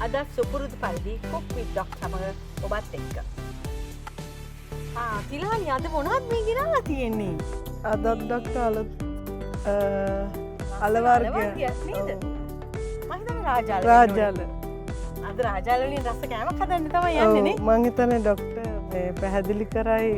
අද සුපුරුදු පරිදි කුක් විත් ඩොග් සමග ඔබත් එක්ක. තිලානි අද මොනවද මේ ගෙනල්ලා තියෙන්නේ? අදත් ඩොක්ටර් අල වර්ගයක් නේද? මම හිතන්නේ රාජාල. අද රාජාල වලින් රස කෑමක් හදන්න තමයි යන්නේ නේ? මං හිතන්නේ ඩොක්ටර් මේ පැහැදිලි කරයි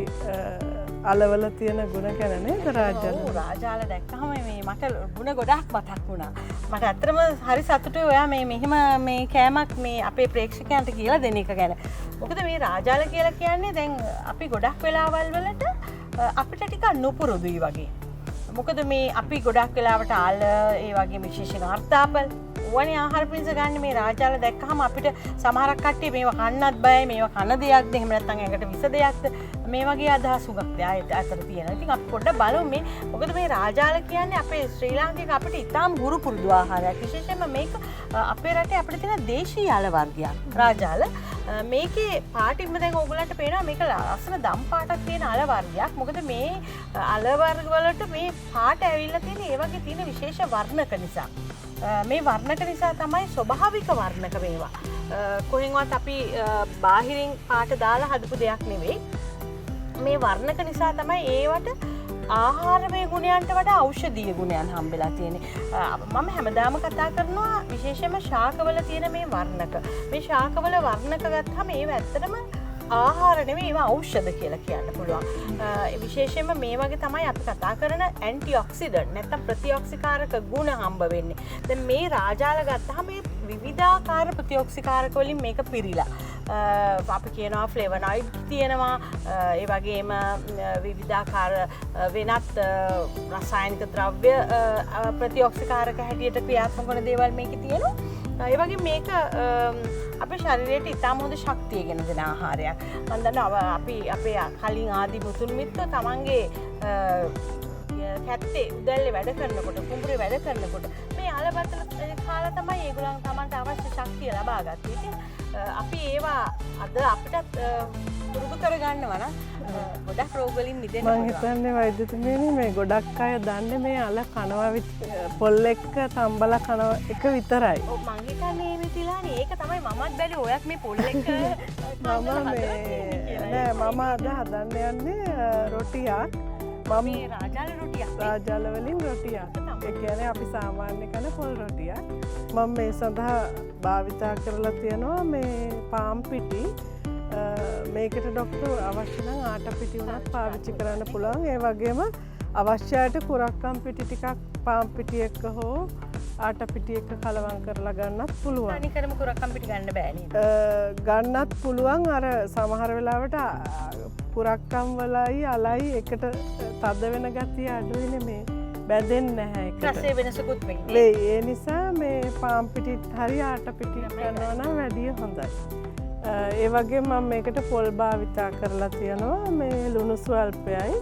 අලවල තියෙන ගුණ ගැන නේද රාජාල? ඔව් රාජාල දැක්කම මේ මට ගුණ ගොඩක් මතක් වුණා. මට ඇත්තටම හරි සතුටුයි ඔයා මෙහෙම මේ කෑමක් මේ අපේ ප්‍රේක්ෂකයන්ට කියලා දෙන එක ගැන. මොකද මේ රාජාල කියලා කියන්නේ දැන් අපි ගොඩක් වෙලාවල් වලට අපිට ටිකක් නුපුරුදුයි වගේ. මොකද මේ අපි ගොඩක් වෙලාවට ආල ඒ වගේ විශේෂ අර්ථාපල් ඕනේ ආහාර පිණිස ගන්න මේ රාජාල දැක්කහම අපිට සමහරක් කට්ටිය මේවා කන්නත් බයයි මේවා කන දෙයක්ද එහෙම නැත්නම් ඇඟට විස දෙයක්ද මේ වගේ අදහස් උගක් අතර තියෙනවා. ඉතින් අපි පොඩ්ඩක් බලමු මේ මොකද මේ රාජාල කියන්නේ අපේ ශ්‍රී ලාංකික අපිට ඉතාම හුරු පුරුදු ආහාරයක්. විශේෂයෙන්ම මේක අපේ රටේ අපිට තියෙන දේශීය අල වර්ගයක් රාජාල. මේකේ පාටින්ම දැන් ඕගොල්ලන්ට පේනවා මේක ලස්සන දම් පාටක් තියෙන අල වර්ගයක්. මොකද මේ අල වර්ග වලට මේ පාට ඇවිල්ලා තියෙන ඒ වගේ තියෙන විශේෂ වර්ණක නිසා. මේ වර්ණක නිසා තමයි ස්වභාවික වර්ණක මේවා. කොහෙන්වත් අපි බාහිරින් පාට දාලා හදපු දෙයක් නෙවෙයි. මේ වර්ණක නිසා තමයි ඒවට ආහාරමය ගුණයන්ට වඩා ඖෂධීය ගුණයන් හම්බෙලා තියෙන්නේ. මම හැමදාම කතා කරනවා විශේෂයෙන්ම ශාකවල තියෙන මේ වර්ණක. මේ ශාකවල වර්ණක ගත්තාම ඒව ඇත්තටම ආහාර නෙවෙයි ඒවා ඖෂධ කියලා කියන්න පුළුවන්. විශේෂයෙන්ම මේ වගේ තමයි අපි කතා කරන ඇන්ටිඔක්සිඩන්ට් නැත්නම් ප්‍රතිඔක්සිකාරක ගුණ හම්බ වෙන්නේ. දැන් මේ රාජාල ගත්තාම මේ විවිධාකාර ප්‍රතිඔක්සිකාරක වලින් මේක පිරීලා. අපි කියනවා ෆ්ලේවනොයිඩ් තියෙනවා ඒ වගේම විවිධාකාර වෙනත් රසායනික ද්‍රව්‍ය ප්‍රතිඔක්සිකාරක හැටියට ක්‍රියාත්මක වන දේවල් මේකේ තියෙනවා. ඒ වගේ මේක අපේ ශරීරයට ඉතාම හොඳ ශක්තිය ගෙන දෙන ආහාරයක්. මම දන්නවා අපි අපේ කලින් ආදි මුතුන් මිත්තෝ තමන්ගේ කැත්තේ උදැල්ලේ වැඩ කරනකොට කුඹුරේ වැඩ කරනකොට මේ අලබතල කාලා තමයි ඒගොල්ලන් තමන්ට අවශ්‍ය ශක්තිය ලබා ගත්තේ. ඉතින් අපි ඒවා අද අපිටත් පුරුදු කරගන්නවා නම් ගොඩක් රෝග වලින් මිදෙන්න මම හිතන්නේ වෛද්‍යතුමියනි මේ ගොඩක් අය දන්නේ මේ අල කනවා පොල් එක්ක තම්බලා කන එක විතරයි. ඔව් මං හිතන්නේ මේ තිලානේ ඒක තමයි මමත් බැලුවේ. ඔයත් මේ පොල් එක්ක මම අද හදන්න යන්නේ රොටියක්. මේ රාජාල රොටියක්. රාජාල වලින් රොටියක්. ඒ කියන්නේ අපි සාමාන්‍ය කන පොල් රොටියක්. මම මේ සඳහා භාවිතා කරලා තියෙනවා මේ පාම් පිටි. මේකට ඩොක්ටර් අවශ්‍ය නම් ආට පිටි උනත් පාවිච්චි කරන්න පුළුවන්. ඒ වගේම අවශ්‍යයට කුරක්කම් පිටි ටිකක් පාම් පිටි එක්ක හෝ ආට පිටි එක්ක කලවම් කරලා ගන්නත් පුළුවන්. අනිකරම කුරක්කම් පිටි ගන්න බෑ නේද? ගන්නත් පුළුවන්. අර සමහර වෙලාවට කුරක්කම් වලයි අලයි එකට තද වෙන ගතිය අඩුයිනේ මේ බැදෙන්නේ නැහැ එකට. රසයේ වෙනසකුත් වෙන්නේ. ඒ නිසා මේ පාම් පිටිත් හරි ආට පිටි කරනවා නම් වැඩි හොඳයි. ඒ වගේ මම මේකට පොල් භාවිතා කරලා තියෙනවා මේ ලුණු ස්වල්පයයි.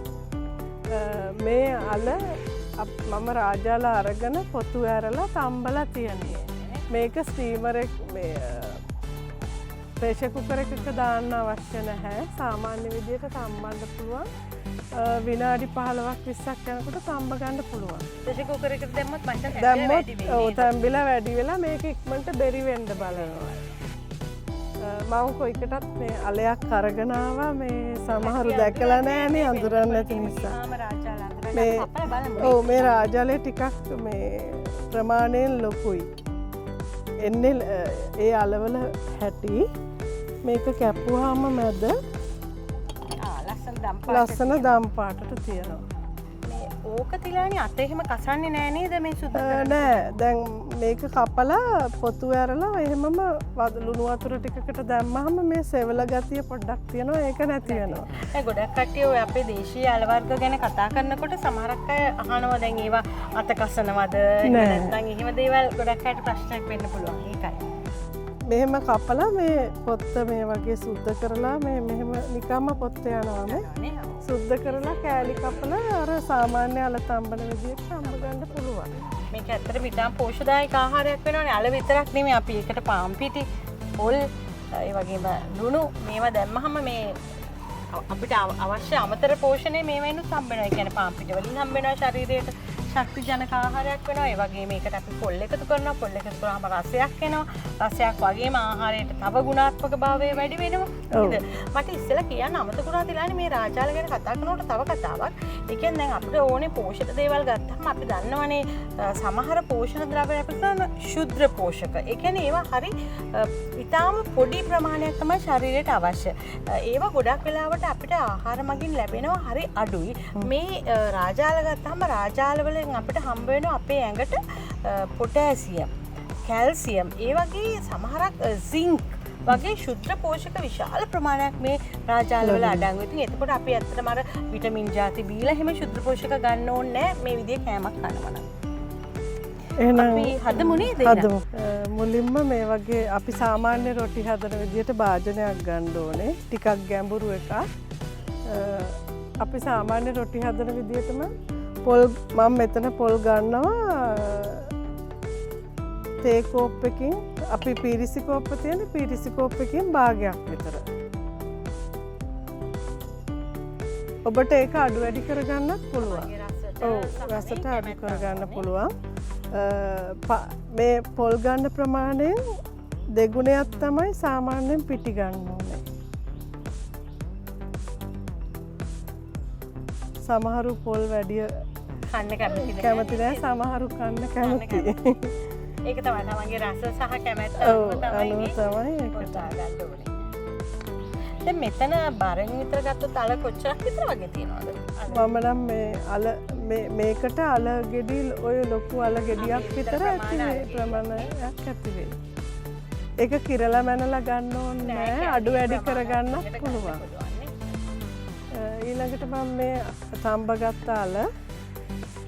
මේ අල මම රාජාල අරගෙන පොතු ඇරලා තම්බලා තියෙනවා. මේක ස්ටීමර් එක මේ ප්‍රෙෂර් කුකර් එකක දාන්න අවශ්‍ය නැහැ. සාමාන්‍ය විදියට තම්බන්න පුළුවන්. විනාඩි 15ක් 20ක් යනකොට තම්බ ගන්න පුළුවන්. ප්‍රෙෂර් කුකර් එකට දැම්මත් මචං දැම්මොත් ඔව් තම්බිලා වැඩි වෙලා මේක ඉක්මනට බෙරි වෙන්න බලනවා. මම කොයිකටත් මේ අලයක් අරගෙන ආවා මේ සමහරු දැකලා නැහැනේ අඳුරන්නේ නැති නිසා. ඔව් මේ රාජාලේ ටිකක් මේ ප්‍රමාණයෙන් ලොකුයි. එන්නේ ඒ අලවල හැටි මේක කැපුවාම මැද ලස්සන දම් පාටට තියෙනවා. ඕක තිලානේ අත එහෙම කසන්නේ නෑ නේද මේ සුදු නෑ දැන් මේක කපලා පොතු ඇරලා එහෙමම ලුණු වතුර ටිකකට දැම්මහම මේ සෙවල ගතිය පොඩ්ඩක් තියෙනවා ඒක නැති වෙනවා. ඒ ගොඩක් කට්ටිය ඔය අපේ දේශීය අල වර්ග ගැන කතා කරනකොට සමහරක් අය අහනවා දැන් ඒවා අත කසනවද නැත්නම් එහෙම දේවල් ගොඩක් අයට ප්‍රශ්නයක් වෙන්න පුළුවන්. ඒකයි. මෙහෙම කපලා මේ පොත්ත මේ වගේ සුද්ධ කරලා මේ මෙහෙම නිකම්ම පොත්ත යනවා මේ. සුද්ධ කරලා කෑලි කපලා අර සාමාන්‍ය අල තම්බන විදිහට තම්බ ගන්න පුළුවන්. මේක ඇත්තට විටාම් පෝෂ්‍යදායක ආහාරයක් වෙනවනේ. අල විතරක් නෙමෙයි අපි ඒකට පාම් පිටි, පොල්, ඒ වගේම ලුණු මේවා දැම්මහම මේ අපිට අවශ්‍ය අමතර පෝෂණය මේවෙනුත් හම්බ වෙනවා. ඒ කියන්නේ පාම් පිටි වලින් හම්බ වෙනවා ශරීරයට ශක්ති ජනක ආහාරයක් වෙනවා. ඒ වගේ මේකට අපි පොල් එකතු කරනවා. පොල් එකතු කරාම රසයක් එනවා. රසයක් වගේම ආහාරයට තව ගුණාත්මක භාවය වැඩි වෙනවා. නේද? මට ඉස්සෙල්ලා කියන්න අමතකුණා තියලානේ මේ රාජාල ගැන කතා කරනකොට තව කතාවක්. ඒ කියන්නේ දැන් අපිට ඕනේ පෝෂක දේවල් ගත්තාම අපි දන්නවනේ සමහර පෝෂණ ද්‍රව්‍ය අපි කරන ශුද්ධ පෝෂක. ඒ කියන්නේ ඒවා හරි ඉතාම පොඩි ප්‍රමාණයක් තමයි ශරීරයට අවශ්‍ය. ඒවා ගොඩක් වෙලාවට අපිට ආහාර මගින් ලැබෙනවා හරි අඩුයි. මේ රාජාල ගත්තාම රාජාල වලින් අපිට හම්බ වෙනවා අපේ ඇඟට පොටෑසියම්, කැල්සියම්, ඒ වගේ සමහරක් සින්ක් වගේ ශුද්ධ පෝෂක විශාල ප්‍රමාණයක් මේ රාජාල වල අඩංගු. ඉතින් එතකොට අපි ඇත්තටම අර විටමින් ಜಾති බීලා හැම ශුද්ධ පෝෂක ගන්න ඕනේ නැහැ මේ විදිහේ කෑමක් කනවා නම්. එහෙනම් අපි හදමු නේද? හදමු. මුලින්ම මේ වගේ අපි සාමාන්‍ය රොටි හදන විදිහට භාජනයක් ගන්න ඕනේ. ටිකක් ගැඹුරු එකක්. අපි සාමාන්‍ය රොටි හදන විදිහටම පොල් මම මෙතන පොල් ගන්නවා තේ කෝප්පකින් අපි පීරිසි කෝප්ප තියෙන පීරිසි කෝප්පකින් භාගයක් විතර. ඔබට ඒක අඩු වැඩි කරගන්නත් පුළුවන්. ඔව් රසට අඩු කරගන්න පුළුවන්. මේ පොල් ගන්න ප්‍රමාණයෙන් දෙගුණයක් තමයි සාමාන්‍යයෙන් පිටි ගන්න ඕනේ. සමහරු පොල් වැඩිය කන්න කැමති නෑ, සමහරු කන්න කැමති. ඒක තමයි තමන්ගේ රස සහ කැමැත්ත ඔව් අනුව අනුව තමයි ඒකට. ගොඩා ගන්න ඕනේ. දැන් මෙතන බරෙන් විතර ගත්තොත් අල කොච්චරක් විතර වගේ තියෙනවද? මම නම් මේ අල මේකට අල ගෙඩි ඔය ලොකු අල ගෙඩියක් විතර ප්‍රමාණයක් ඇති වෙයි. ඒක කිරලා මැනලා ගන්න ඕනේ නෑ, අඩු වැඩි කරගන්නත් පුළුවන්. ඊළඟට මම මේ තම්බ ගත්ත අල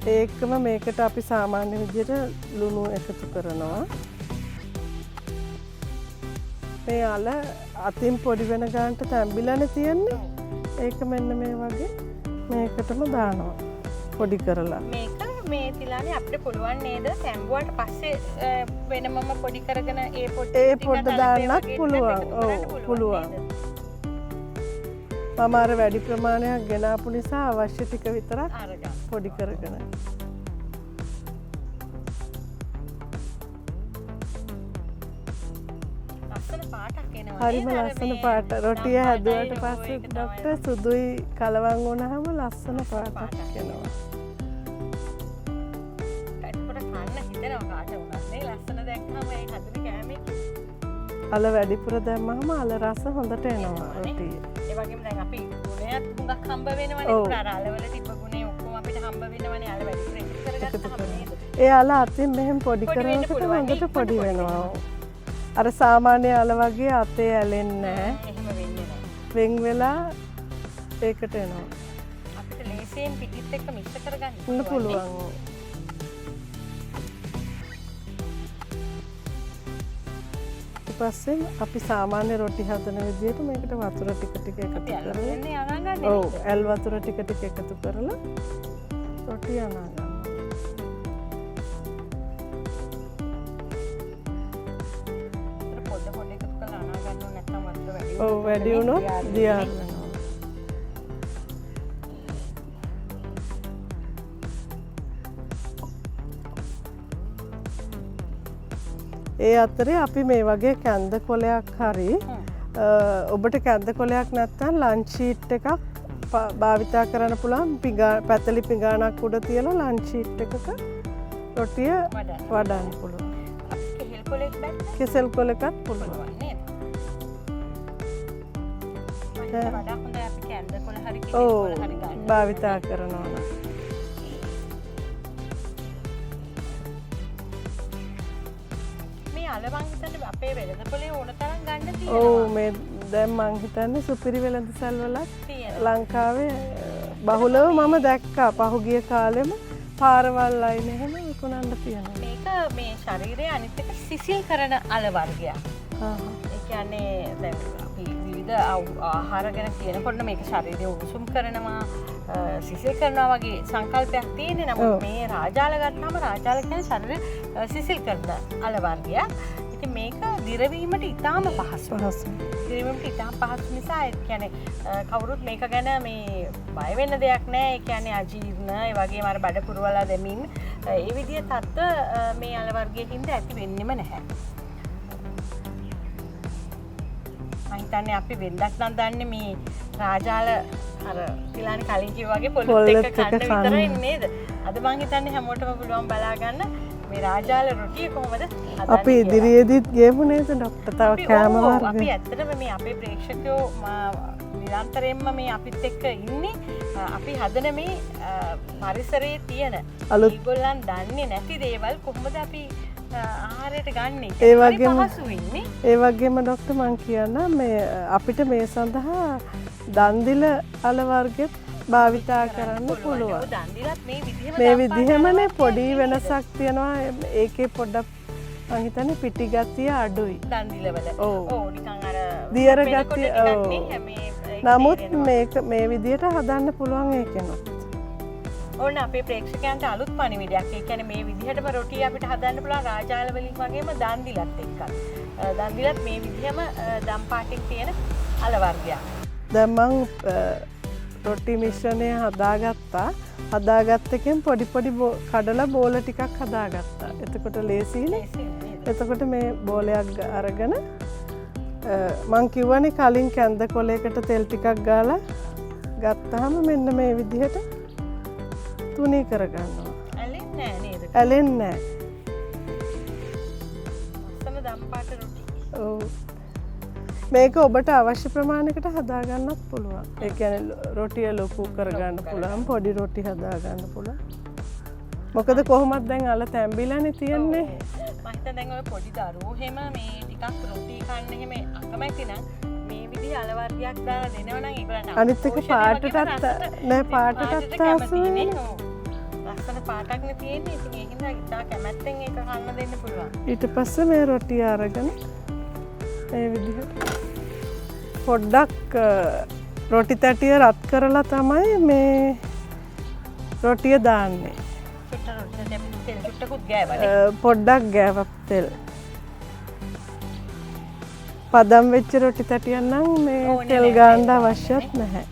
ඒකම මේකට අපි සාමාන්‍ය විදිහට ලුණු එකතු කරනවා. මේ අල අතින් පොඩි වෙන ගානට තැඹිලානේ තියෙන්නේ. ඒක මෙන්න මේ වගේ මේකටම දානවා පොඩි කරලා. මේක මේ තිලානේ අපිට පුළුවන් නේද තැඹුවාට පස්සේ වෙනමම පොඩි කරගෙන ඒ පොඩ දාන්නත් පුළුවන්. ඔව් පුළුවන්. මම අර වැඩි ප්‍රමාණයක් ගෙනාපු නිසා අවශ්‍ය ටික විතරක් පොඩි කරගෙන. ලස්සන පාටක් එනවා. හරිම ලස්සන පාට. රොටිය හැදුවට පස්සේ ડોක්ටර් සුදුයි කලවම් වුණාම ලස්සන පාටක් එනවා. කටපොට කන්න හිතෙනවා කාට වුණත් නේ ලස්සන දැක්කම ඒ හදන කෑමේ අල වැඩිපුර දැම්මම අල රස හොඳට එනවා රොටියේ. ඒ වගේම දැන් අපි ගුණයක් හුඟක් හම්බ වෙනවනේ. පුරා අලවල තිබ්බ ගුණේ ඔක්කොම අපිට හම්බ වෙනවනේ. අල වැඩිපුර එකතු කරගත්තාම නේද? ඒ අල අතින් මෙහෙම පොඩි කරනකොට හොඳට පොඩි වෙනවා. අර සාමාන්‍ය අල වගේ අතේ ඇලෙන්නේ නැහැ. එහෙම වෙන්නේ නැහැ. වෙන් වෙලා ඒකට එනවා. අපිට ලේසියෙන් පිටිත් එක්ක මික්ස් කරගන්න පුළුවන්. පස්සේ අපි සාමාන්‍ය රොටි හදන විදිහට මේකට වතුර ටික ටික එකතු කරලා ඔව් ඇල් වතුර ටික ටික එකතු කරලා රොටි අනා ගන්නවා. පොඩ පොඩ එකතු කරලා අනා ගන්නව නැත්නම් වතුර වැඩි ඔව් වැඩි වුණොත් දියාර වෙනවා. ඒ අතරේ අපි මේ වගේ කැන්ද කොලයක් හරි ඔබට කැන්ද කොලයක් නැත්නම් ලන්ච් ෂීට් එකක් භාවිතා කරන්න පුළුවන්. පැතලි පිඟානක් උඩ තියලා ලන්ච් ෂීට් එකක රොටිය වඩන්න පුළුවන්. කෙහෙල් කොලයක් බැලුවා කෙසෙල් කොලයකත් පුළුවන් නේද? වඩා හොඳයි අපි කැන්ද කොල හරි කෙහෙල් ඔව් කොල හරි ගන්න. භාවිතා කරනවා නම් අලවන් හිතන්නේ අපේ වෙළඳපොලේ ඕන තරම් ගන්න තියෙනවා. ඔව් මේ දැන් මං හිතන්නේ සුපිරි වෙළඳසල් වලත් ලංකාවේ බහුලව මම දැක්කා. පහුගිය කාලෙම පාරවල් අයින එහෙම විකුණන්න තියෙනවා. මේක මේ ශරීරයේ අනිත් එක සිසිල් කරන අල වර්ගයක්. ඒ කියන්නේ දැන් අපි විවිධ ආහාර ගැන කියනකොට මේක ශරීරය උණුසුම් කරනවා, සිසිල් කරනවා වගේ සංකල්පයක් තියෙන්නේ. නමුත් මේ රාජාල ගත්තාම රාජාල කියන්නේ ශරීරය සිසිල් කරන අල වර්ගයක්. ඉතින් මේක දිරවීමට ඉතාම පහසුයි. දිරවීමට ඉතාම පහසු නිසා ඒ කියන්නේ කවුරුත් මේක ගැන මේ බය වෙන්න දෙයක් නැහැ. ඒ කියන්නේ අජීර්ණ ඒ වගේම අර බඩ පුරවලා දෙමින් ඒ විදිහ තත්ත්ව මේ අල වර්ගයේ හින්දා ඇති වෙන්නෙම නැහැ. මම හිතන්නේ අපි වෙන්දක් නම් දන්නේ මේ රාජාල අර තිලානි කලින් කිව්වා වගේ පොල්ලත් එක්ක කන්න විතරයි නේද? අද මම හිතන්නේ හැමෝටම පුළුවන් බලා ගන්න මේ රාජාල රොටිය කොහොමද හදන්නේ අපි ඉදිරියේදීත් ගේමු නේද ડોක්ටර් තව කෑම වර්ග. අපි ඇත්තටම මේ අපේ ප්‍රේක්ෂකයෝ නිරන්තරයෙන්ම මේ අපිත් එක්ක ඉන්නේ අපි හදන මේ පරිසරයේ තියෙන ඒගොල්ලන් දන්නේ නැති දේවල් කොහොමද අපි ආහාරයට ගන්නේ. ඒ වගේම පහසු වෙන්නේ. ඒ වගේම ડોක්ටර් මං කියන්න මේ අපිට මේ සඳහා දන්දිල අල වර්ගෙත් භාවිතා කරන්න පුළුවන්. දන්දිලත් මේ විදිහමනේ පොඩි වෙනසක් තියෙනවා. ඒකේ පොඩ්ඩක් මං හිතන්නේ පිටි ගතිය අඩුයි. දන්දිලවල. ඔව්. නිකන් අර දියර ගතිය. නමුත් මේක මේ විදිහට හදන්න පුළුවන් ඒකෙනුත්. ඕන අපේ ප්‍රේක්ෂකයන්ට අලුත් පණිවිඩයක්. ඒ කියන්නේ මේ විදිහටම රොටිය අපිට හදන්න පුළුවන් රාජාල වලින් වගේම දන්දිලත් එක්ක. දන්දිලත් මේ විදිහම දම් පාටින් තියෙන අල වර්ගයක්. දැන් මං රොටි මිශ්‍රණය හදාගත්තා. හදාගත්තකෙන් පොඩි පොඩි කඩලා බෝල ටිකක් හදාගත්තා. එතකොට ලේසියිනේ. එතකොට මේ බෝලයක් අරගෙන මං කිව්වනේ කලින් කැන්ද කොලයකට තෙල් ටිකක් ගාලා ගත්තාම මෙන්න මේ විදිහට තුනී කරගන්නවා. ඇලෙන්නේ නැහැ නේද? ඇලෙන්නේ නැහැ. ලස්සන දම් පාට රොටි. ඔව්. මේක ඔබට අවශ්‍ය ප්‍රමාණයකට හදාගන්නත් පුළුවන්. ඒ කියන්නේ රොටිය ලොකු කරගන්න පුළුවන්, පොඩි රොටි හදාගන්න පුළුවන්. මොකද කොහොමද දැන් අල තැඹිලානේ තියෙන්නේ. මම හිතා දැන් ඔය පොඩි දරුවෝ හැම මේ ටිකක් රොටි කන්න හැම අකමැති නම් මේ විදිහ අල වර්ගයක් දාලා දෙනවා නම් ඒගොල්ලන්ට අනිත් එක පාටටත් නෑ පාටටත් ආසු වෙන්නේ. ලස්සන පාටක් නේ තියෙන්නේ. ඉතින් ඒකින්ද ඉතා කැමැත්තෙන් ඒක කන්න දෙන්න පුළුවන්. ඊට පස්සේ මේ රොටිය අරගෙන මේ විදිහට පොඩ්ඩක් රොටි තැටිය රත් කරලා තමයි මේ රොටිය දාන්නේ. පොඩ්ඩක් ගෑවක් තෙල්. පදම් වෙච්ච රොටි තැටියක් නම් මේ තෙල් ගාන්න අවශ්‍යත් නැහැ.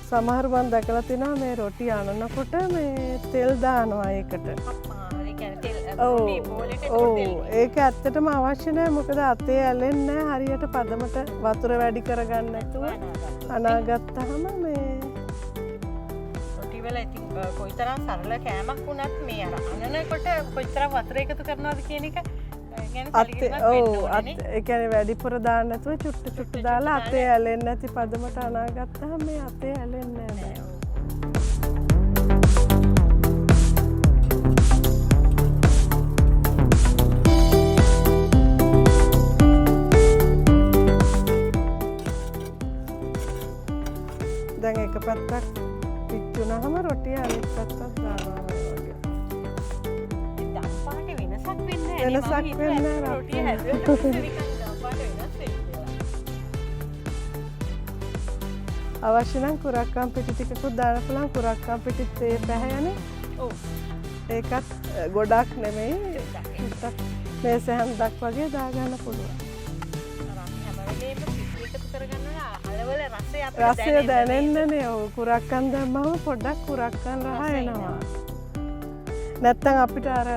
සමහර මම දැකලා තිනවා මේ රොටි අනනකොට මේ තෙල් දානවා ඒකට. ඒක ඇත්තටම අවශ්‍ය නැහැ. මොකද අතේ ඇලෙන්නේ නැහැ. හරියට පදමට වතුර වැඩි කරගන්න නැතුව අනාගත්තාම මේ රොටි වල ඉතින් කොයිතරම් සරල කෑමක් වුණත් මේ අර අනනකොට කොයිතරම් වතුර එකතු කරනවද කියන එක ගැන සැලකිලිමත් වෙන්න ඕනේ. ඒ කියන්නේ වැඩිපුර දාන්න නැතුව චුට්ටු චුට්ටු දාලා අතේ ඇලෙන්නේ නැති පදමට අනාගත්තාම මේ අතේ ඇලෙන්නේ නැහැ. දැන් එක පැත්තක් පිච්චුනහම රොටිය අනිත් පැත්තට දානවා වගේ. දම් පාටේ වෙනසක් වෙන්නේ නැහැ. වෙනසක් වෙන්නේ නැහැ. රොටිය හැදුවට නිකන් දම් පාට වෙනස් වෙන්නේ. අවශ්‍ය නම් කුරක්කම් පිටි ටිකකුත් දාන්න පුළුවන්. කුරක්කම් පිටිත් ඒ පැහැයනේ. ඔව්. ඒකත් ගොඩක් නෙමෙයි. ටිකක් මේ සැහන්දක් වගේ දාගන්න පුළුවන්. රසය දැනෙන්නනේ. ඔව් කුරක්කන් දැම්මම පොඩ්ඩක් කුරක්කන් රහ එනවා. නැත්තම් අපිට අර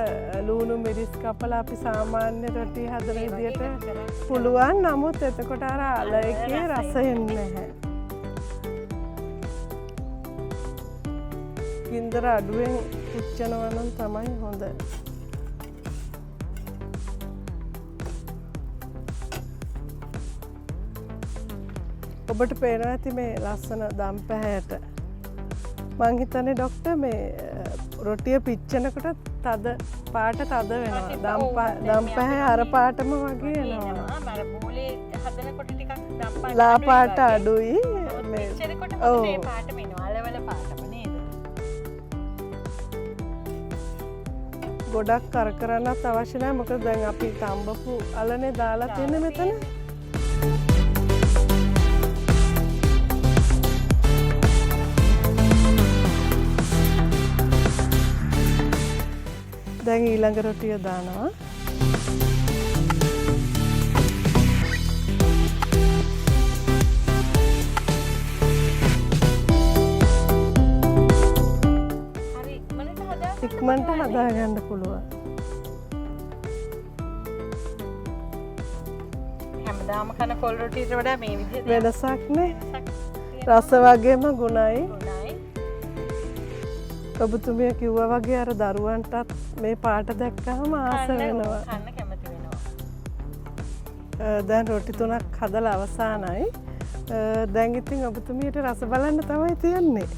ලූණු මිරිස් කපලා අපි සාමාන්‍ය රොටි හදන විදියට පුළුවන්. නමුත් එතකොට අර අල එකේ රසය එන්නේ නැහැ. ගින්දර අඩුවෙන් පුච්චනවා නම් තමයි හොඳ. ඔබට පේනවා ඇති මේ ලස්සන දම් පැහැයට. මං හිතන්නේ ડોක්ටර් මේ රොටිය පිච්චෙනකොට තද පාට තද වෙනවා. දම් පැහැ අර පාටම වගේ එනවා. අර බෝලේ හදනකොට ටිකක් දම් පාට ලා පාට අඩුයි. මේ පිච්චෙනකොට මේ පාටම එනවා. අලවල පාටම නේද? ගොඩක් කර කරන්නත් අවශ්‍ය නැහැ. මොකද දැන් අපි තඹපු අලනේ දාලා තියෙන්නේ මෙතන. දැන් ඊළඟ රොටිය දානවා. ඉක්මනට හදාගන්න පුළුවන්. හැමදාම කන පොල් රොටියට වඩා මේ විදිහට වෙනසක් නේ. වෙනසක් රස වගේම ගුණයි. තියෙනයි. ඔබතුමිය කිව්වා වගේ අර දරුවන්ටත් මේ පාට දැක්කහම ආස වෙනවා. කන්න කැමති වෙනවා. දැන් රොටි 3ක් හදලා අවසానයි. දැන් ඉතින් ඔබතුමියට රස බලන්න තමයි තියෙන්නේ.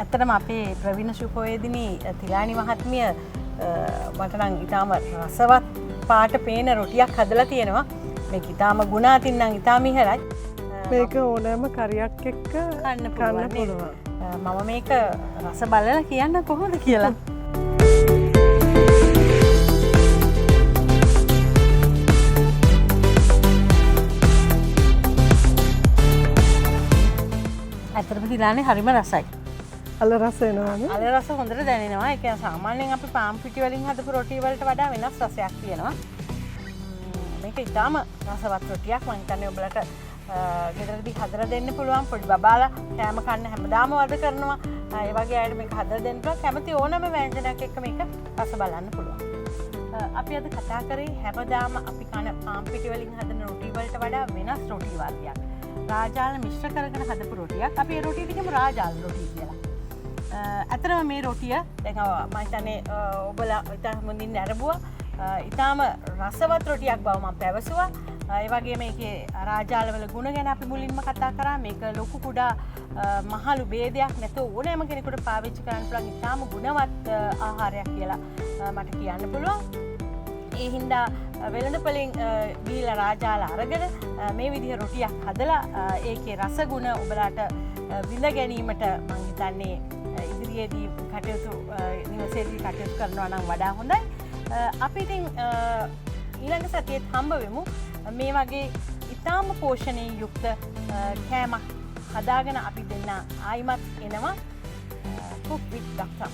ඇත්තටම අපේ ප්‍රවීණ ශුපෝයේදිනී තිලානි මහත්මිය මට නම් ඊටාම රසවත් පාට පේන රොටියක් හදලා තියෙනවා. මේක ඊටාම ගුණාතින් නම් ඊටාම ඉහළයි. මේක ඕනෑම කරියක් එක්ක කන්න කන්න පුළුවන්. පුළුවන්. මම මේක රස බලලා කියන්න කොහොමද කියලා. ඇත්තටම තිලානේ හරිම රසයි. අල රස එනවානේ. අල රස හොඳට දැනෙනවා. ඒ කියන්නේ සාමාන්‍යයෙන් අපි පාන් පිටි වලින් හදපු රොටි වලට වඩා වෙනස් රසයක් තියෙනවා. මේක ඊටාම රසවත් රොටියක්. මම හිතන්නේ ඔයාලට ගෙදරදී හදලා දෙන්න පුළුවන්. පොඩි බබාලා කෑම කන්න හැමදාම වද කරනවා. ඒ වගේ අයට මේක හදලා දෙන්න පුළුවන්. කැමති ඕනම ව්‍යංජනයක් එක්ක මේක රස බලන්න පුළුවන්. අපි අද කතා කරේ හැමදාම අපි කන පාන් පිටි වලින් හදන රොටි වලට වඩා වෙනස් රොටි වර්ගයක්. රාජාල මිශ්‍ර කරගෙන හදපු රොටියක්. අපි ඒ රොටියට කියමු රාජාල රොටි කියලා. ඇතරම මේ රොටිය දැන් මම හිතන්නේ ඔබලා ඉතින් මුලින් නැරඹුවා. ඊටාම රසවත් රොටියක් බව මම පැවසුවා. ඒ වගේම මේකේ රාජාලවල ගුණ ගැන අපි මුලින්ම කතා කරා. මේක ලොකු කුඩා මහලු ભેදයක් නැතුව ඕනෑම කෙනෙකුට පාවිච්චි කරන්න පුළුවන් ඊටාම ගුණවත් ආහාරයක් කියලා මට කියන්න පුළුවන්. ඒ හින්දා වෙළඳපොලින් බීලා රාජාල අරගෙන මේ විදිහ රොටියක් හදලා ඒකේ රස ගුණ ඔබලාට විඳ ගැනීමට මම හිතන්නේ ඉදිරියේදී කටයුතු නිවසේදී කටයුතු කරනවා නම් වඩා හොඳයි. අපි ඉතින් ඊළඟ සතියේත් හම්බ වෙමු. මේ වගේ ඉතාම පෝෂණයෙන් යුක්ත කෑමක් හදාගෙන අපි දෙන්න ආයිමත් එනවා. cook with Dr.